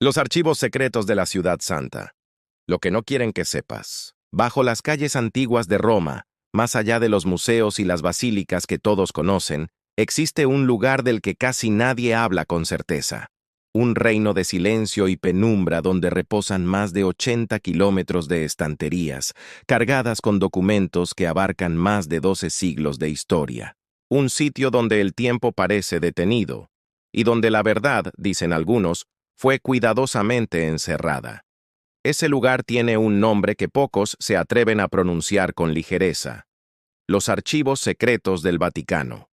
Los archivos secretos de la Ciudad Santa. Lo que no quieren que sepas. Bajo las calles antiguas de Roma, más allá de los museos y las basílicas que todos conocen, existe un lugar del que casi nadie habla con certeza. Un reino de silencio y penumbra donde reposan más de 80 kilómetros de estanterías, cargadas con documentos que abarcan más de 12 siglos de historia. Un sitio donde el tiempo parece detenido, y donde la verdad, dicen algunos, fue cuidadosamente encerrada. Ese lugar tiene un nombre que pocos se atreven a pronunciar con ligereza: los archivos secretos del Vaticano.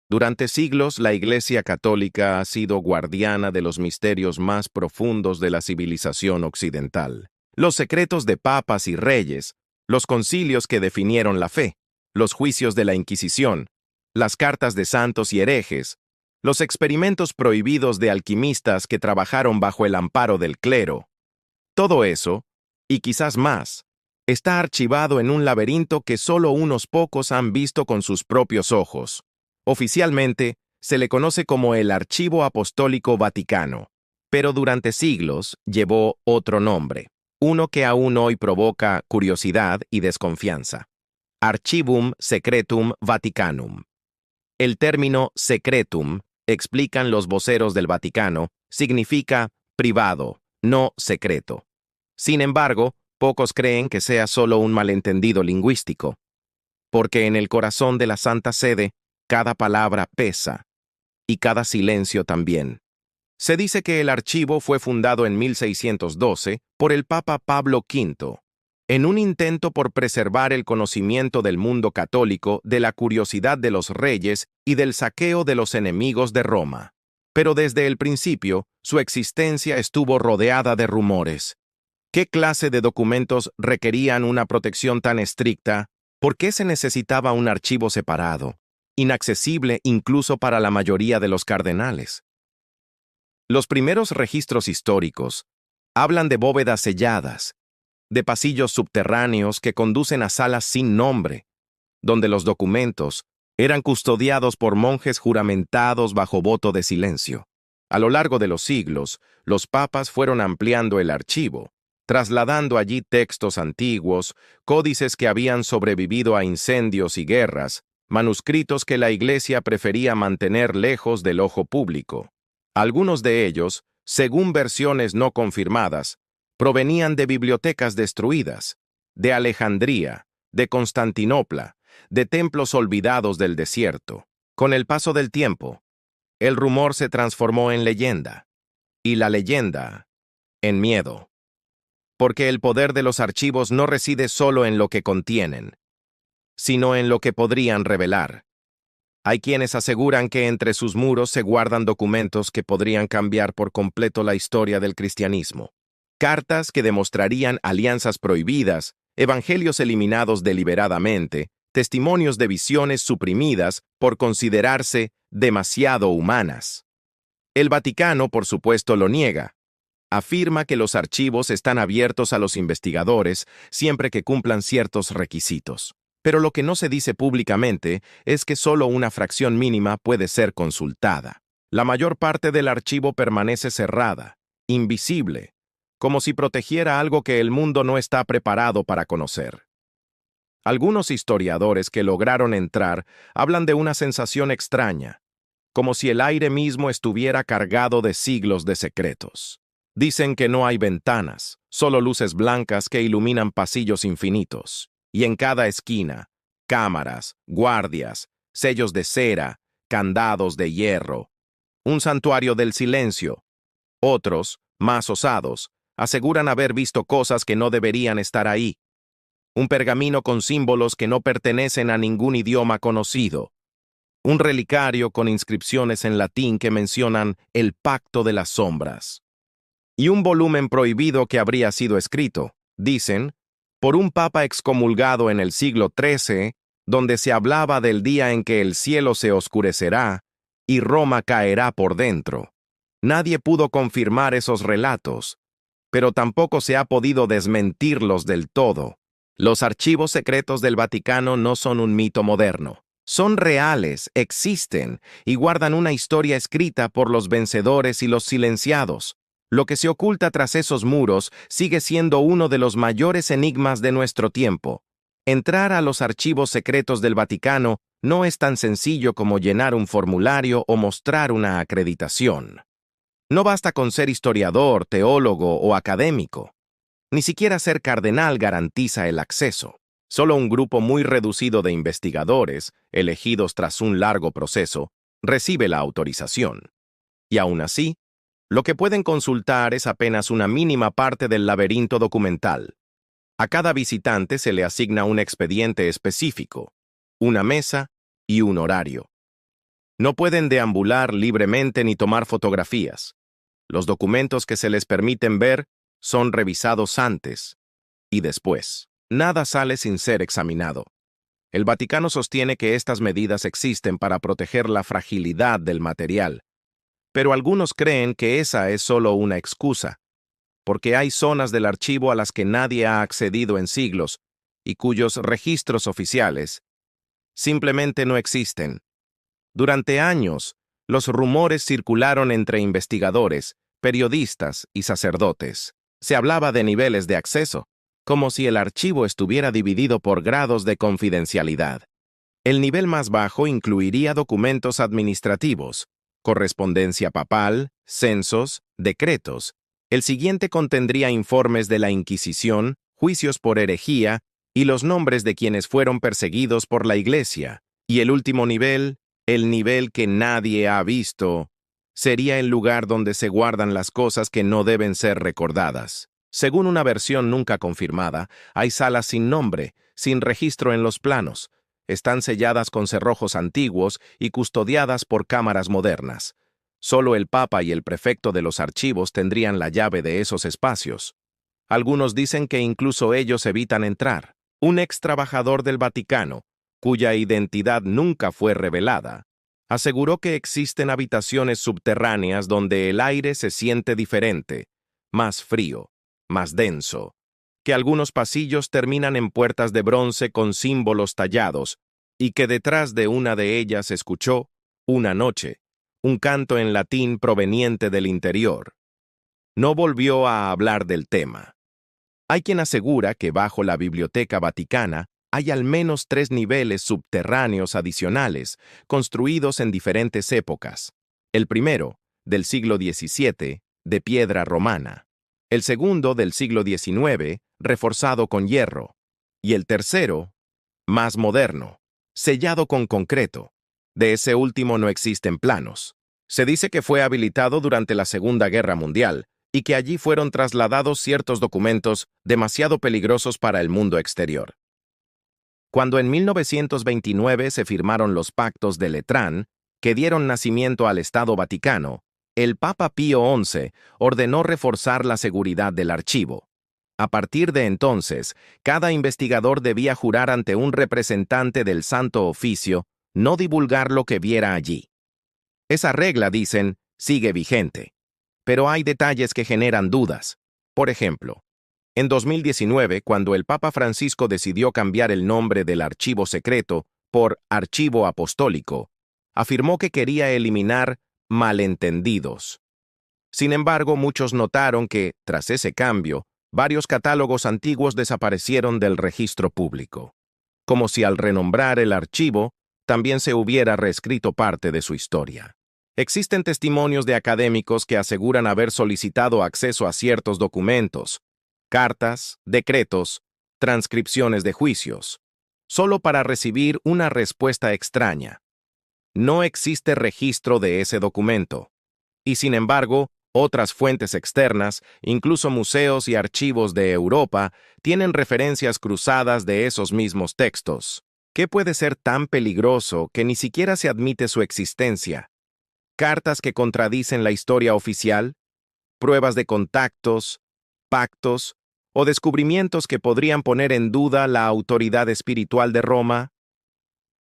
Durante siglos, la Iglesia Católica ha sido guardiana de los misterios más profundos de la civilización occidental. Los secretos de papas y reyes, los concilios que definieron la fe, los juicios de la Inquisición, las cartas de santos y herejes, los experimentos prohibidos de alquimistas que trabajaron bajo el amparo del clero. Todo eso, y quizás más, está archivado en un laberinto que solo unos pocos han visto con sus propios ojos. Oficialmente, se le conoce como el Archivo Apostólico Vaticano, pero durante siglos llevó otro nombre, uno que aún hoy provoca curiosidad y desconfianza: Archivum Secretum Vaticanum. El término secretum, explican los voceros del Vaticano, significa privado, no secreto. Sin embargo, pocos creen que sea solo un malentendido lingüístico, porque en el corazón de la Santa Sede, cada palabra pesa, y cada silencio también. Se dice que el archivo fue fundado en 1612 por el Papa Pablo V, en un intento por preservar el conocimiento del mundo católico de la curiosidad de los reyes y del saqueo de los enemigos de Roma. Pero desde el principio, su existencia estuvo rodeada de rumores. ¿Qué clase de documentos requerían una protección tan estricta? ¿Por qué se necesitaba un archivo separado, inaccesible incluso para la mayoría de los cardenales? Los primeros registros históricos hablan de bóvedas selladas, de pasillos subterráneos que conducen a salas sin nombre, donde los documentos eran custodiados por monjes juramentados bajo voto de silencio. A lo largo de los siglos, los papas fueron ampliando el archivo, trasladando allí textos antiguos, códices que habían sobrevivido a incendios y guerras, manuscritos que la Iglesia prefería mantener lejos del ojo público. Algunos de ellos, según versiones no confirmadas, provenían de bibliotecas destruidas, de Alejandría, de Constantinopla, de templos olvidados del desierto. Con el paso del tiempo, el rumor se transformó en leyenda, y la leyenda en miedo. Porque el poder de los archivos no reside solo en lo que contienen, sino en lo que podrían revelar. Hay quienes aseguran que entre sus muros se guardan documentos que podrían cambiar por completo la historia del cristianismo. Cartas que demostrarían alianzas prohibidas, evangelios eliminados deliberadamente, testimonios de visiones suprimidas por considerarse demasiado humanas. El Vaticano, por supuesto, lo niega. Afirma que los archivos están abiertos a los investigadores siempre que cumplan ciertos requisitos. Pero lo que no se dice públicamente es que solo una fracción mínima puede ser consultada. La mayor parte del archivo permanece cerrada, invisible, como si protegiera algo que el mundo no está preparado para conocer. Algunos historiadores que lograron entrar hablan de una sensación extraña, como si el aire mismo estuviera cargado de siglos de secretos. Dicen que no hay ventanas, solo luces blancas que iluminan pasillos infinitos, y en cada esquina, cámaras, guardias, sellos de cera, candados de hierro. Un santuario del silencio. Otros, más osados, aseguran haber visto cosas que no deberían estar ahí. Un pergamino con símbolos que no pertenecen a ningún idioma conocido. Un relicario con inscripciones en latín que mencionan el pacto de las sombras. Y un volumen prohibido que habría sido escrito, dicen, por un papa excomulgado en el siglo XIII, donde se hablaba del día en que el cielo se oscurecerá y Roma caerá por dentro. Nadie pudo confirmar esos relatos, pero tampoco se ha podido desmentirlos del todo. Los archivos secretos del Vaticano no son un mito moderno. Son reales, existen y guardan una historia escrita por los vencedores y los silenciados. Lo que se oculta tras esos muros sigue siendo uno de los mayores enigmas de nuestro tiempo. Entrar a los archivos secretos del Vaticano no es tan sencillo como llenar un formulario o mostrar una acreditación. No basta con ser historiador, teólogo o académico. Ni siquiera ser cardenal garantiza el acceso. Solo un grupo muy reducido de investigadores, elegidos tras un largo proceso, recibe la autorización. Y aún así, lo que pueden consultar es apenas una mínima parte del laberinto documental. A cada visitante se le asigna un expediente específico, una mesa y un horario. No pueden deambular libremente ni tomar fotografías. Los documentos que se les permiten ver son revisados antes y después. Nada sale sin ser examinado. El Vaticano sostiene que estas medidas existen para proteger la fragilidad del material, pero algunos creen que esa es solo una excusa, porque hay zonas del archivo a las que nadie ha accedido en siglos y cuyos registros oficiales simplemente no existen. Durante años, los rumores circularon entre investigadores, periodistas y sacerdotes. Se hablaba de niveles de acceso, como si el archivo estuviera dividido por grados de confidencialidad. El nivel más bajo incluiría documentos administrativos, correspondencia papal, censos, decretos. El siguiente contendría informes de la Inquisición, juicios por herejía y los nombres de quienes fueron perseguidos por la Iglesia. Y el último nivel, el nivel que nadie ha visto, sería el lugar donde se guardan las cosas que no deben ser recordadas. Según una versión nunca confirmada, hay salas sin nombre, sin registro en los planos. Están selladas con cerrojos antiguos y custodiadas por cámaras modernas. Solo el Papa y el prefecto de los archivos tendrían la llave de esos espacios. Algunos dicen que incluso ellos evitan entrar. Un ex trabajador del Vaticano, cuya identidad nunca fue revelada, aseguró que existen habitaciones subterráneas donde el aire se siente diferente, más frío, más denso, que algunos pasillos terminan en puertas de bronce con símbolos tallados, y que detrás de una de ellas escuchó, una noche, un canto en latín proveniente del interior. No volvió a hablar del tema. Hay quien asegura que bajo la Biblioteca Vaticana hay al menos 3 niveles subterráneos adicionales, construidos en diferentes épocas. El primero, del siglo XVII, de piedra romana. El segundo, del siglo XIX, reforzado con hierro. Y el tercero, más moderno, sellado con concreto. De ese último no existen planos. Se dice que fue habilitado durante la Segunda Guerra Mundial y que allí fueron trasladados ciertos documentos demasiado peligrosos para el mundo exterior. Cuando en 1929 se firmaron los pactos de Letrán, que dieron nacimiento al Estado Vaticano, el Papa Pío XI ordenó reforzar la seguridad del archivo. A partir de entonces, cada investigador debía jurar ante un representante del Santo Oficio no divulgar lo que viera allí. Esa regla, dicen, sigue vigente. Pero hay detalles que generan dudas. Por ejemplo, en 2019, cuando el Papa Francisco decidió cambiar el nombre del archivo secreto por Archivo Apostólico, afirmó que quería eliminar malentendidos. Sin embargo, muchos notaron que, tras ese cambio, varios catálogos antiguos desaparecieron del registro público, como si al renombrar el archivo, también se hubiera reescrito parte de su historia. Existen testimonios de académicos que aseguran haber solicitado acceso a ciertos documentos, cartas, decretos, transcripciones de juicios, solo para recibir una respuesta extraña. No existe registro de ese documento, y sin embargo, otras fuentes externas, incluso museos y archivos de Europa, tienen referencias cruzadas de esos mismos textos. ¿Qué puede ser tan peligroso que ni siquiera se admite su existencia? ¿Cartas que contradicen la historia oficial? ¿Pruebas de contactos, pactos o descubrimientos que podrían poner en duda la autoridad espiritual de Roma?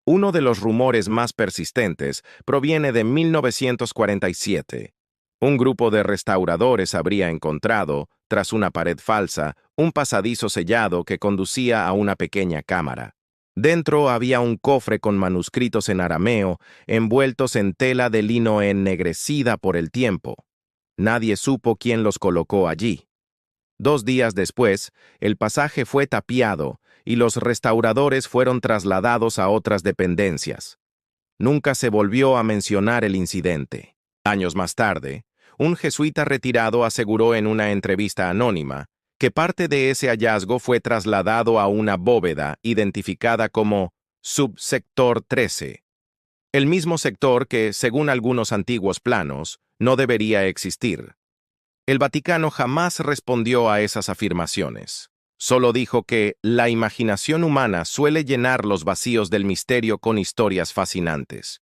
Uno de los rumores más persistentes proviene de 1947. Un grupo de restauradores habría encontrado, tras una pared falsa, un pasadizo sellado que conducía a una pequeña cámara. Dentro había un cofre con manuscritos en arameo, envueltos en tela de lino ennegrecida por el tiempo. Nadie supo quién los colocó allí. 2 días después, el pasaje fue tapiado y los restauradores fueron trasladados a otras dependencias. Nunca se volvió a mencionar el incidente. Años más tarde, un jesuita retirado aseguró en una entrevista anónima que parte de ese hallazgo fue trasladado a una bóveda identificada como Subsector 13, el mismo sector que, según algunos antiguos planos, no debería existir. El Vaticano jamás respondió a esas afirmaciones. Solo dijo que la imaginación humana suele llenar los vacíos del misterio con historias fascinantes.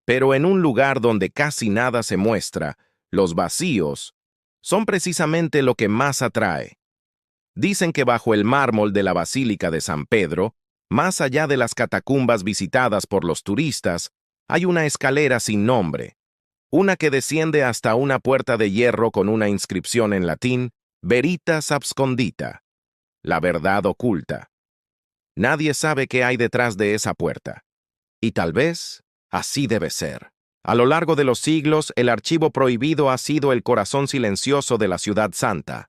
Pero en un lugar donde casi nada se muestra, los vacíos son precisamente lo que más atrae. Dicen que bajo el mármol de la Basílica de San Pedro, más allá de las catacumbas visitadas por los turistas, hay una escalera sin nombre, una que desciende hasta una puerta de hierro con una inscripción en latín, Veritas abscondita, la verdad oculta. Nadie sabe qué hay detrás de esa puerta. Y tal vez así debe ser. A lo largo de los siglos, el archivo prohibido ha sido el corazón silencioso de la Ciudad Santa,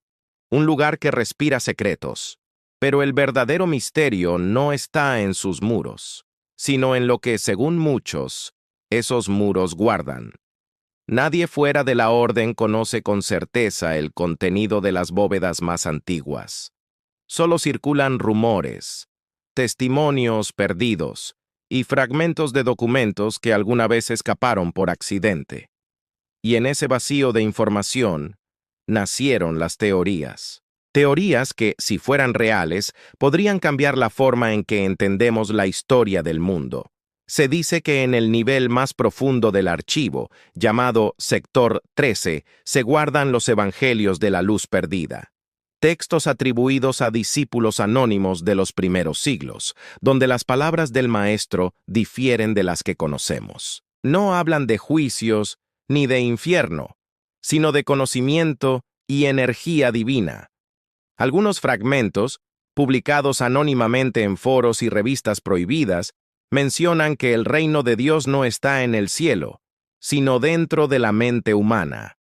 un lugar que respira secretos. Pero el verdadero misterio no está en sus muros, sino en lo que, según muchos, esos muros guardan. Nadie fuera de la orden conoce con certeza el contenido de las bóvedas más antiguas. Solo circulan rumores, testimonios perdidos y fragmentos de documentos que alguna vez escaparon por accidente. Y en ese vacío de información nacieron las teorías. Teorías que, si fueran reales, podrían cambiar la forma en que entendemos la historia del mundo. Se dice que en el nivel más profundo del archivo, llamado Sector 13, se guardan los Evangelios de la Luz Perdida, textos atribuidos a discípulos anónimos de los primeros siglos, donde las palabras del Maestro difieren de las que conocemos. No hablan de juicios ni de infierno, sino de conocimiento y energía divina. Algunos fragmentos, publicados anónimamente en foros y revistas prohibidas, mencionan que el reino de Dios no está en el cielo, sino dentro de la mente humana.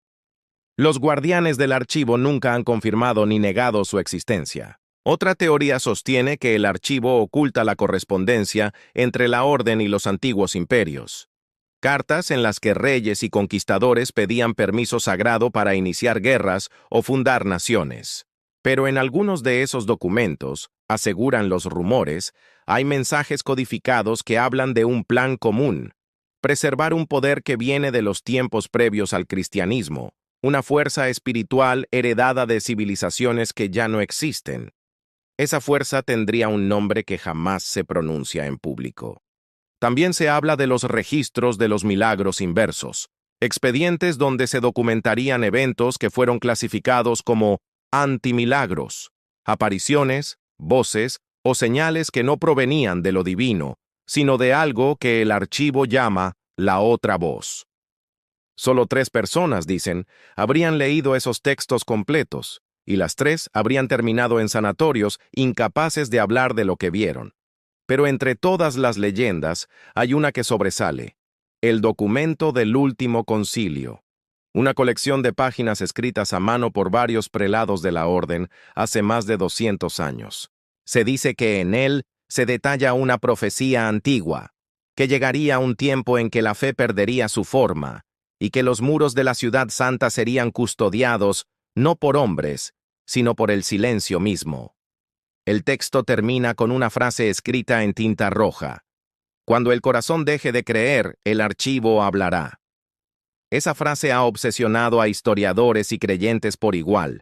Los guardianes del archivo nunca han confirmado ni negado su existencia. Otra teoría sostiene que el archivo oculta la correspondencia entre la orden y los antiguos imperios. Cartas en las que reyes y conquistadores pedían permiso sagrado para iniciar guerras o fundar naciones. Pero en algunos de esos documentos, aseguran los rumores, hay mensajes codificados que hablan de un plan común: preservar un poder que viene de los tiempos previos al cristianismo, una fuerza espiritual heredada de civilizaciones que ya no existen. Esa fuerza tendría un nombre que jamás se pronuncia en público. También se habla de los registros de los milagros inversos, expedientes donde se documentarían eventos que fueron clasificados como antimilagros, apariciones, voces o señales que no provenían de lo divino, sino de algo que el archivo llama la otra voz. Solo 3 personas, dicen, habrían leído esos textos completos, y las 3 habrían terminado en sanatorios incapaces de hablar de lo que vieron. Pero entre todas las leyendas hay una que sobresale: el documento del último concilio. Una colección de páginas escritas a mano por varios prelados de la orden hace más de 200 años. Se dice que en él se detalla una profecía antigua, que llegaría un tiempo en que la fe perdería su forma y que los muros de la Ciudad Santa serían custodiados no por hombres, sino por el silencio mismo. El texto termina con una frase escrita en tinta roja: cuando el corazón deje de creer, el archivo hablará. Esa frase ha obsesionado a historiadores y creyentes por igual.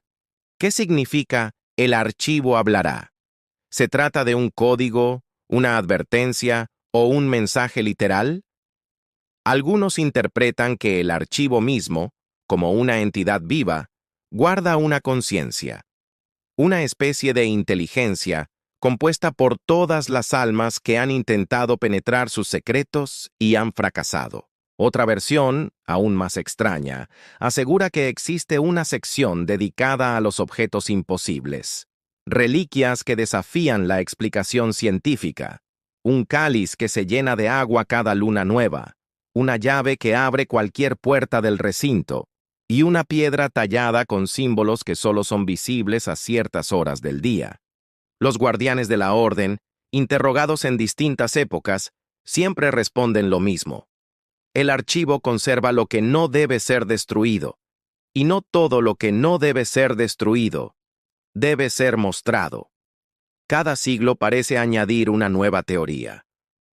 ¿Qué significa el archivo hablará? ¿Se trata de un código, una advertencia o un mensaje literal? Algunos interpretan que el archivo mismo, como una entidad viva, guarda una conciencia, una especie de inteligencia compuesta por todas las almas que han intentado penetrar sus secretos y han fracasado. Otra versión, aún más extraña, asegura que existe una sección dedicada a los objetos imposibles, reliquias que desafían la explicación científica, un cáliz que se llena de agua cada luna nueva, una llave que abre cualquier puerta del recinto, y una piedra tallada con símbolos que solo son visibles a ciertas horas del día. Los guardianes de la orden, interrogados en distintas épocas, siempre responden lo mismo. El archivo conserva lo que no debe ser destruido, y no todo lo que no debe ser destruido debe ser mostrado. Cada siglo parece añadir una nueva teoría.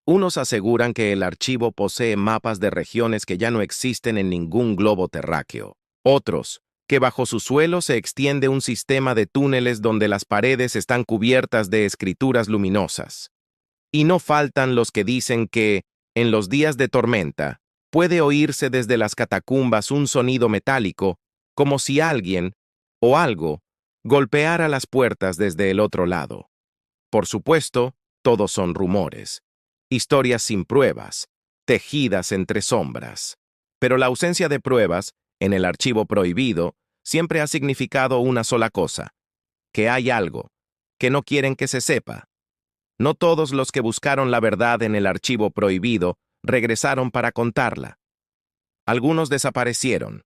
Unos aseguran que el archivo posee mapas de regiones que ya no existen en ningún globo terráqueo. Otros, que bajo su suelo se extiende un sistema de túneles donde las paredes están cubiertas de escrituras luminosas. Y no faltan los que dicen que, en los días de tormenta, puede oírse desde las catacumbas un sonido metálico, como si alguien, o algo, golpeara las puertas desde el otro lado. Por supuesto, todos son rumores, historias sin pruebas, tejidas entre sombras. Pero la ausencia de pruebas, en el archivo prohibido, siempre ha significado una sola cosa: que hay algo, que no quieren que se sepa. No todos los que buscaron la verdad en el archivo prohibido regresaron para contarla. Algunos desaparecieron.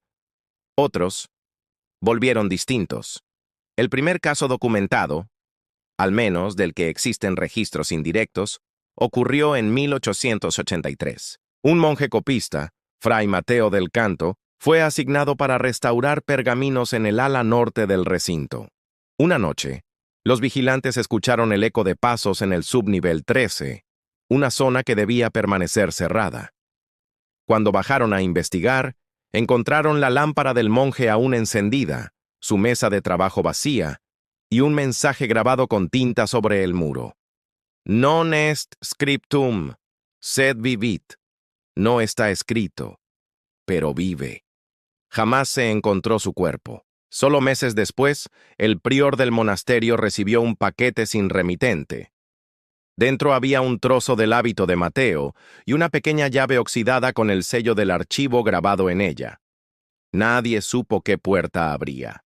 Otros volvieron distintos. El primer caso documentado, al menos del que existen registros indirectos, ocurrió en 1883. Un monje copista, Fray Mateo del Canto, fue asignado para restaurar pergaminos en el ala norte del recinto. Una noche, los vigilantes escucharon el eco de pasos en el subnivel 13, una zona que debía permanecer cerrada. Cuando bajaron a investigar, encontraron la lámpara del monje aún encendida, su mesa de trabajo vacía y un mensaje grabado con tinta sobre el muro. Non est scriptum, sed vivit. No está escrito, pero vive. Jamás se encontró su cuerpo. Solo meses después, el prior del monasterio recibió un paquete sin remitente. Dentro había un trozo del hábito de Mateo y una pequeña llave oxidada con el sello del archivo grabado en ella. Nadie supo qué puerta abría.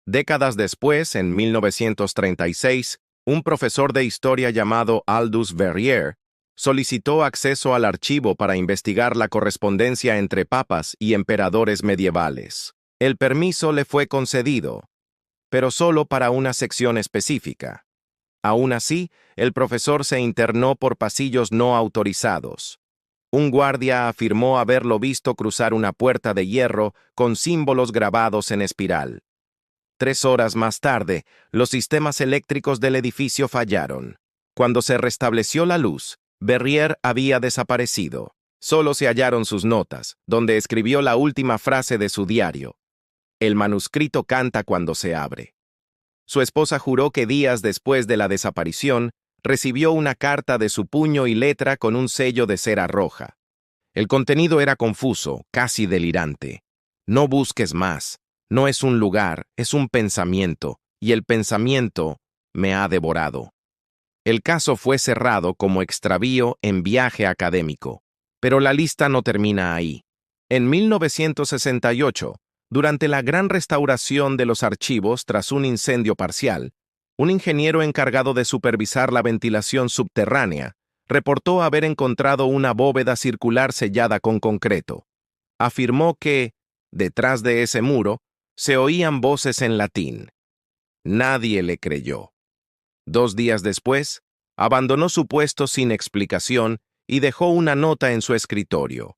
Décadas después, en 1936, un profesor de historia llamado Aldous Verrier solicitó acceso al archivo para investigar la correspondencia entre papas y emperadores medievales. El permiso le fue concedido, pero solo para una sección específica. Aún así, el profesor se internó por pasillos no autorizados. Un guardia afirmó haberlo visto cruzar una puerta de hierro con símbolos grabados en espiral. 3 horas más tarde, los sistemas eléctricos del edificio fallaron. Cuando se restableció la luz, Verrier había desaparecido. Solo se hallaron sus notas, donde escribió la última frase de su diario: "El manuscrito canta cuando se abre". Su esposa juró que días después de la desaparición, recibió una carta de su puño y letra con un sello de cera roja. El contenido era confuso, casi delirante. No busques más. No es un lugar, es un pensamiento, y el pensamiento me ha devorado. El caso fue cerrado como extravío en viaje académico, pero la lista no termina ahí. En 1968, durante la gran restauración de los archivos tras un incendio parcial, un ingeniero encargado de supervisar la ventilación subterránea reportó haber encontrado una bóveda circular sellada con concreto. Afirmó que, detrás de ese muro, se oían voces en latín. Nadie le creyó. 2 días después, abandonó su puesto sin explicación y dejó una nota en su escritorio.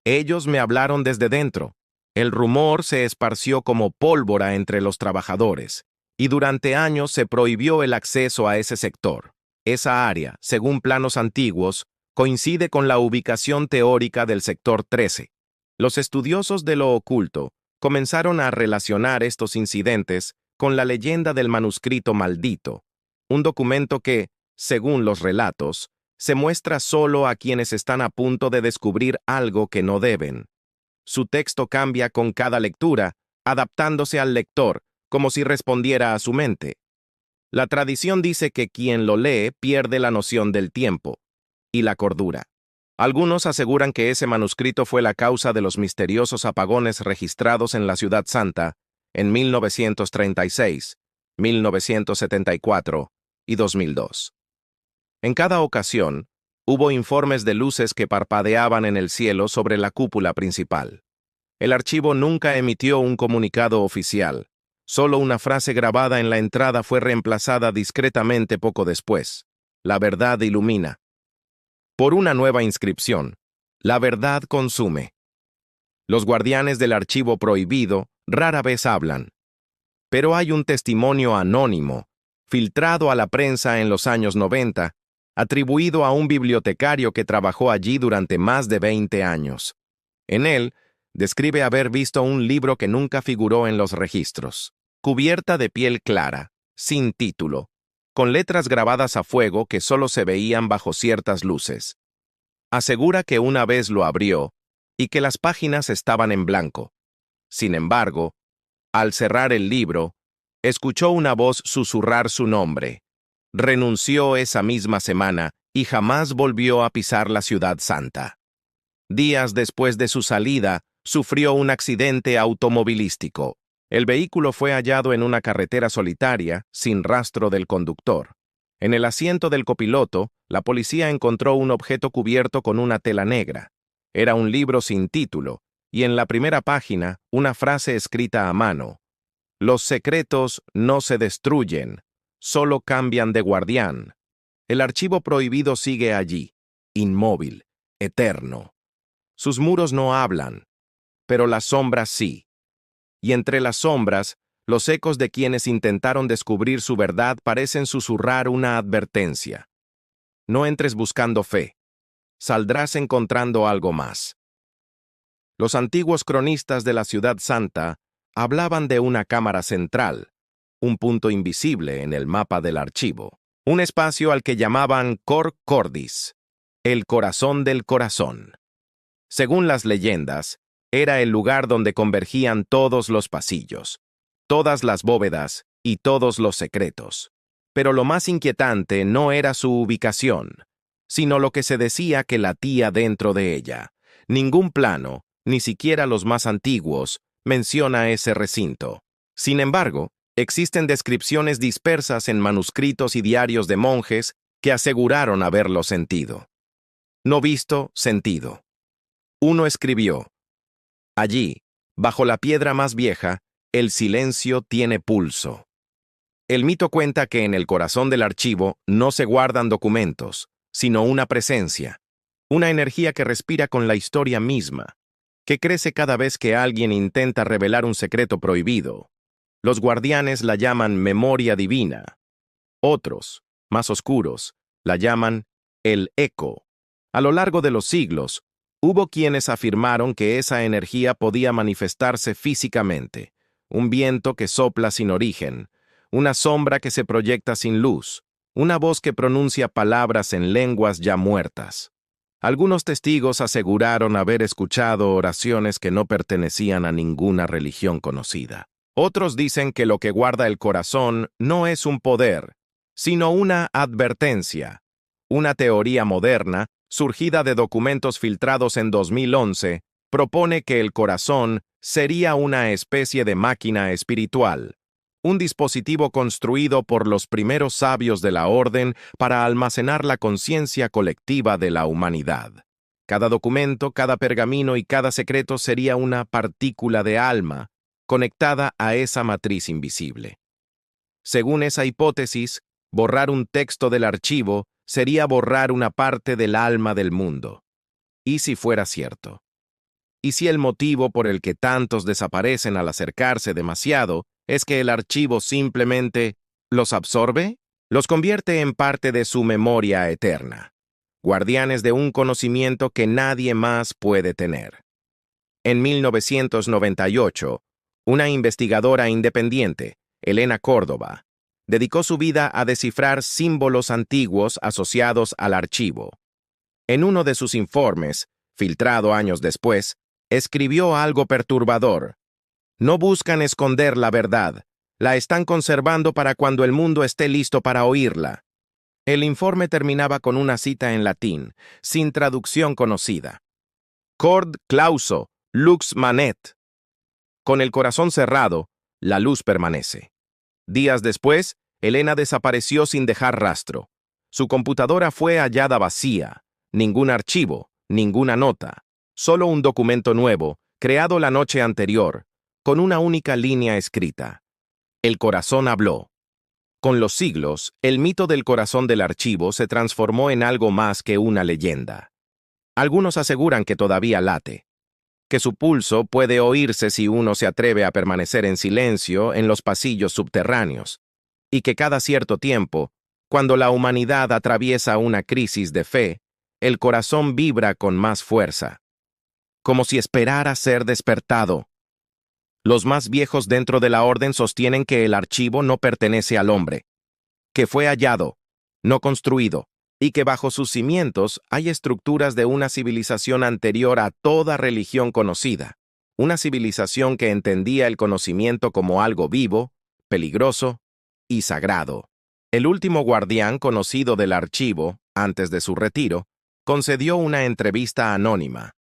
Ellos me hablaron desde dentro. El rumor se esparció como pólvora entre los trabajadores, y durante años se prohibió el acceso a ese sector. Esa área, según planos antiguos, coincide con la ubicación teórica del sector 13. Los estudiosos de lo oculto comenzaron a relacionar estos incidentes con la leyenda del manuscrito maldito, un documento que, según los relatos, se muestra solo a quienes están a punto de descubrir algo que no deben. Su texto cambia con cada lectura, adaptándose al lector, como si respondiera a su mente. La tradición dice que quien lo lee pierde la noción del tiempo y la cordura. Algunos aseguran que ese manuscrito fue la causa de los misteriosos apagones registrados en la Ciudad Santa en 1936, 1974 y 2002. En cada ocasión, hubo informes de luces que parpadeaban en el cielo sobre la cúpula principal. El archivo nunca emitió un comunicado oficial. Solo una frase grabada en la entrada fue reemplazada discretamente poco después. La verdad ilumina. Por una nueva inscripción. La verdad consume. Los guardianes del archivo prohibido rara vez hablan. Pero hay un testimonio anónimo, filtrado a la prensa en los años 90, atribuido a un bibliotecario que trabajó allí durante más de 20 años. En él, describe haber visto un libro que nunca figuró en los registros, cubierta de piel clara, sin título, con letras grabadas a fuego que solo se veían bajo ciertas luces. Asegura que una vez lo abrió y que las páginas estaban en blanco. Sin embargo, al cerrar el libro, escuchó una voz susurrar su nombre. Renunció esa misma semana y jamás volvió a pisar la Ciudad Santa. Días después de su salida, sufrió un accidente automovilístico. El vehículo fue hallado en una carretera solitaria, sin rastro del conductor. En el asiento del copiloto, la policía encontró un objeto cubierto con una tela negra. Era un libro sin título, y en la primera página, una frase escrita a mano. Los secretos no se destruyen, solo cambian de guardián. El archivo prohibido sigue allí, inmóvil, eterno. Sus muros no hablan, pero las sombras sí. Y entre las sombras, los ecos de quienes intentaron descubrir su verdad parecen susurrar una advertencia. No entres buscando fe. Saldrás encontrando algo más. Los antiguos cronistas de la Ciudad Santa hablaban de una cámara central, un punto invisible en el mapa del archivo, un espacio al que llamaban Cor Cordis, el corazón del corazón. Según las leyendas, era el lugar donde convergían todos los pasillos, todas las bóvedas y todos los secretos. Pero lo más inquietante no era su ubicación, sino lo que se decía que latía dentro de ella. Ningún plano, ni siquiera los más antiguos, menciona ese recinto. Sin embargo, existen descripciones dispersas en manuscritos y diarios de monjes que aseguraron haberlo sentido. No visto, sentido. Uno escribió: allí, bajo la piedra más vieja, el silencio tiene pulso. El mito cuenta que en el corazón del archivo no se guardan documentos, sino una presencia, una energía que respira con la historia misma, que crece cada vez que alguien intenta revelar un secreto prohibido. Los guardianes la llaman memoria divina. Otros, más oscuros, la llaman el eco. A lo largo de los siglos, hubo quienes afirmaron que esa energía podía manifestarse físicamente, un viento que sopla sin origen, una sombra que se proyecta sin luz, una voz que pronuncia palabras en lenguas ya muertas. Algunos testigos aseguraron haber escuchado oraciones que no pertenecían a ninguna religión conocida. Otros dicen que lo que guarda el corazón no es un poder, sino una advertencia. Una teoría moderna, surgida de documentos filtrados en 2011, propone que el corazón sería una especie de máquina espiritual, un dispositivo construido por los primeros sabios de la orden para almacenar la conciencia colectiva de la humanidad. Cada documento, cada pergamino y cada secreto sería una partícula de alma, conectada a esa matriz invisible. Según esa hipótesis, borrar un texto del archivo sería borrar una parte del alma del mundo. ¿Y si fuera cierto? ¿Y si el motivo por el que tantos desaparecen al acercarse demasiado es que el archivo simplemente los absorbe? Los convierte en parte de su memoria eterna, guardianes de un conocimiento que nadie más puede tener. En 1998, una investigadora independiente, Elena Córdoba, dedicó su vida a descifrar símbolos antiguos asociados al archivo. En uno de sus informes, filtrado años después, escribió algo perturbador. No buscan esconder la verdad, la están conservando para cuando el mundo esté listo para oírla. El informe terminaba con una cita en latín, sin traducción conocida. Cord clauso, lux manet. Con el corazón cerrado, la luz permanece. Días después, Elena desapareció sin dejar rastro. Su computadora fue hallada vacía, ningún archivo, ninguna nota, solo un documento nuevo, creado la noche anterior, con una única línea escrita. El corazón habló. Con los siglos, el mito del corazón del archivo se transformó en algo más que una leyenda. Algunos aseguran que todavía late, que su pulso puede oírse si uno se atreve a permanecer en silencio en los pasillos subterráneos, y que cada cierto tiempo, cuando la humanidad atraviesa una crisis de fe, el corazón vibra con más fuerza, como si esperara ser despertado. Los más viejos dentro de la orden sostienen que el archivo no pertenece al hombre, que fue hallado, no construido, y que bajo sus cimientos hay estructuras de una civilización anterior a toda religión conocida, una civilización que entendía el conocimiento como algo vivo, peligroso y sagrado. El último guardián conocido del archivo, antes de su retiro, concedió una entrevista anónima.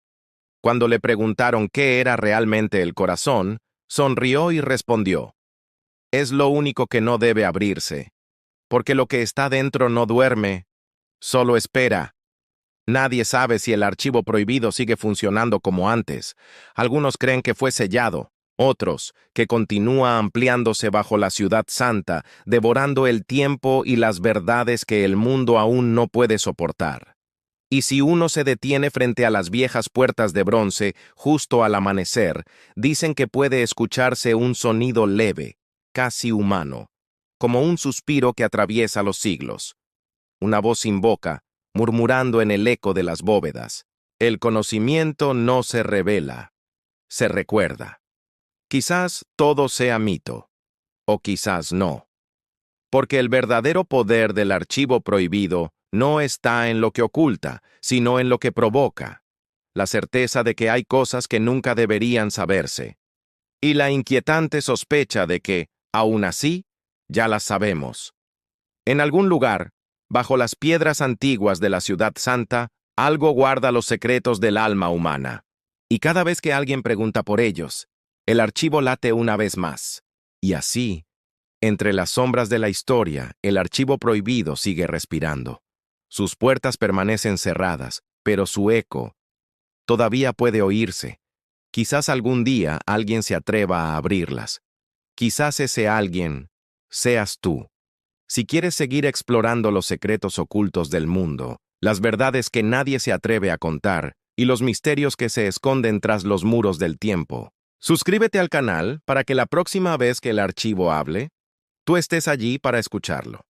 Cuando le preguntaron qué era realmente el corazón, sonrió y respondió: «Es lo único que no debe abrirse, porque lo que está dentro no duerme, solo espera». Nadie sabe si el archivo prohibido sigue funcionando como antes. Algunos creen que fue sellado, otros que continúa ampliándose bajo la Ciudad Santa, devorando el tiempo y las verdades que el mundo aún no puede soportar. Y si uno se detiene frente a las viejas puertas de bronce justo al amanecer, dicen que puede escucharse un sonido leve, casi humano, como un suspiro que atraviesa los siglos. Una voz sin boca, murmurando en el eco de las bóvedas. El conocimiento no se revela, se recuerda. Quizás todo sea mito, o quizás no. Porque el verdadero poder del archivo prohibido no está en lo que oculta, sino en lo que provoca. La certeza de que hay cosas que nunca deberían saberse. Y la inquietante sospecha de que, aún así, ya las sabemos. En algún lugar, bajo las piedras antiguas de la Ciudad Santa, algo guarda los secretos del alma humana. Y cada vez que alguien pregunta por ellos, el archivo late una vez más. Y así, entre las sombras de la historia, el archivo prohibido sigue respirando. Sus puertas permanecen cerradas, pero su eco todavía puede oírse. Quizás algún día alguien se atreva a abrirlas. Quizás ese alguien seas tú. Si quieres seguir explorando los secretos ocultos del mundo, las verdades que nadie se atreve a contar y los misterios que se esconden tras los muros del tiempo, suscríbete al canal para que la próxima vez que el archivo hable, tú estés allí para escucharlo.